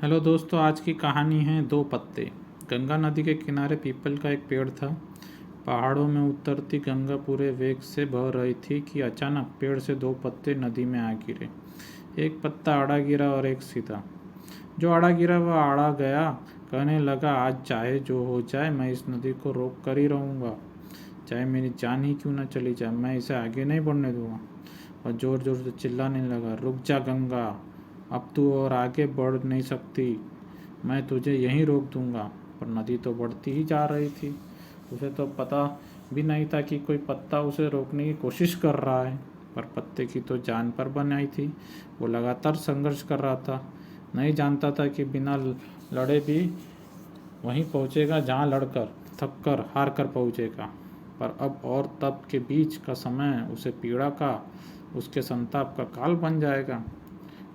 Hello दोस्तों, आज की कहानी है दो पत्ते। गंगा नदी के किनारे पीपल का एक पेड़ था। पहाड़ों में उतरती गंगा पूरे वेग से बह रही थी कि अचानक पेड़ से दो पत्ते नदी में आ गिरे। एक पत्ता आड़ा गिरा और एक सीधा। जो आड़ा गिरा वह आड़ा गया, कहने लगा, आज चाहे जो हो जाए मैं इस नदी को रोक कर ही रहूँगा। चाहे मेरी जान ही क्यों न चली जाए, मैं इसे आगे नहीं बढ़ने दूंगा। और जोर जोर से चिल्लाने लगा, रुक जा गंगा, अब तू और आगे बढ़ नहीं सकती, मैं तुझे यहीं रोक दूंगा। पर नदी तो बढ़ती ही जा रही थी। उसे तो पता भी नहीं था कि कोई पत्ता उसे रोकने की कोशिश कर रहा है। पर पत्ते की तो जान पर बनाई थी। वो लगातार संघर्ष कर रहा था। नहीं जानता था कि बिना लड़े भी वहीं पहुंचेगा जहां लड़कर, थक कर, हार कर पहुंचेगा। पर अब और तब के बीच का समय उसे पीड़ा का, उसके संताप का काल बन जाएगा।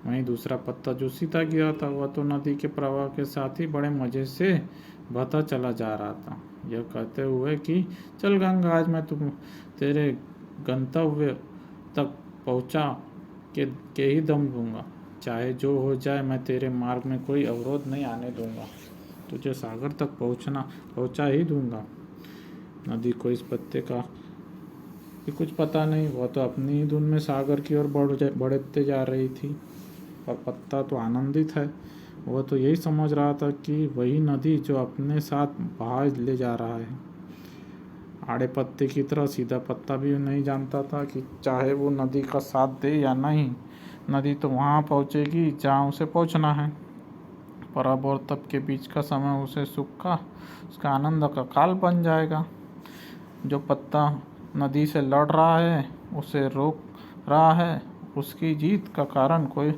वहीं दूसरा पत्ता जो सीधा गिरा था वह तो नदी के प्रवाह के साथ ही बड़े मजे से बहता चला जा रहा था, यह कहते हुए कि चल गंगा, आज मैं तुम तेरे गंतव्य तक पहुंचा के ही दम दूंगा। चाहे जो हो जाए, मैं तेरे मार्ग में कोई अवरोध नहीं आने दूंगा। तुझे सागर तक पहुंचा ही दूंगा। नदी को इस पत्ते का भी कुछ पता नहीं, वह तो अपनी ही धुन में सागर की ओर बढ़ते जा रही थी। पर पत्ता तो आनंदित है। वह तो यही समझ रहा था कि वही नदी जो अपने साथ बहा ले जा रहा है। आड़े पत्ते की तरह सीधा पत्ता भी नहीं जानता था कि चाहे वो नदी का साथ दे या नहीं, नदी तो वहाँ पहुँचेगी जहाँ उसे पहुँचना है। पर अब और तब के बीच का समय उसे सुख का, उसका आनंद का काल बन जाएगा। जो पत्ता नदी से लड़ रहा है, उसे रोक रहा है, उसकी जीत का कारण कोई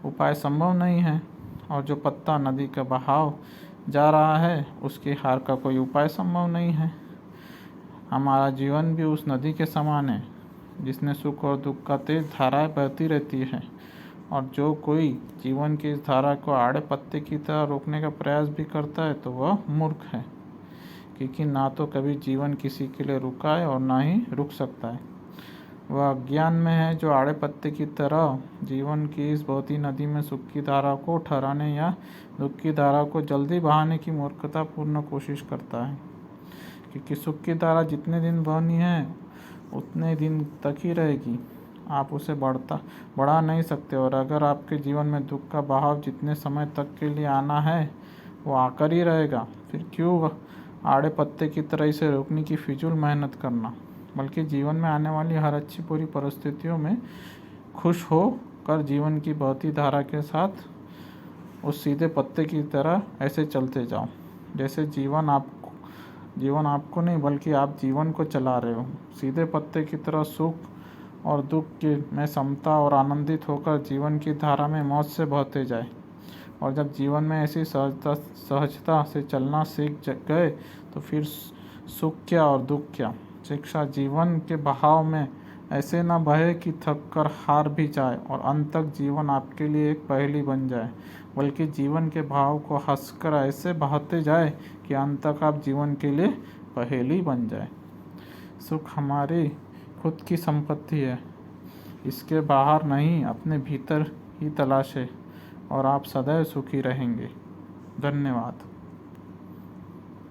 उपाय संभव नहीं है। और जो पत्ता नदी का बहाव जा रहा है, उसकी हार का कोई उपाय संभव नहीं है। हमारा जीवन भी उस नदी के समान है, जिसमें सुख और दुख का तेज धाराएं बहती रहती है। और जो कोई जीवन की इस धारा को आड़े पत्ते की तरह रोकने का प्रयास भी करता है तो वह मूर्ख है, क्योंकि ना तो कभी जीवन किसी के लिए रुका है और ना ही रुक सकता है। वह अज्ञान में है जो आड़े पत्ते की तरह जीवन की इस बहती नदी में सुख की धारा को ठहराने या दुख की धारा को जल्दी बहाने की मूर्खतापूर्ण कोशिश करता है। क्योंकि सुख की धारा जितने दिन बहनी है उतने दिन तक ही रहेगी, आप उसे बढ़ा नहीं सकते। और अगर आपके जीवन में दुख का बहाव जितने समय तक के लिए आना है वो आकर ही रहेगा, फिर क्यों आड़े पत्ते की तरह इसे रोकने की फिजूल मेहनत करना। बल्कि जीवन में आने वाली हर अच्छी बुरी परिस्थितियों में खुश हो कर जीवन की बहती धारा के साथ उस सीधे पत्ते की तरह ऐसे चलते जाओ, जैसे जीवन आपको नहीं बल्कि आप जीवन को चला रहे हो। सीधे पत्ते की तरह सुख और दुख के में समता और आनंदित होकर जीवन की धारा में मौज से बहते जाए। और जब जीवन में ऐसी सहजता से चलना सीख गए तो फिर सुख क्या और दुख क्या। शिक्षा जीवन के बहाव में ऐसे न बहे कि थक कर हार भी जाए और अंत तक जीवन आपके लिए एक पहेली बन जाए, बल्कि जीवन के बहाव को हंसकर ऐसे बहाते जाए कि अंत तक आप जीवन के लिए पहेली बन जाए। सुख हमारी खुद की संपत्ति है, इसके बाहर नहीं, अपने भीतर ही तलाशे और आप सदैव सुखी रहेंगे। धन्यवाद।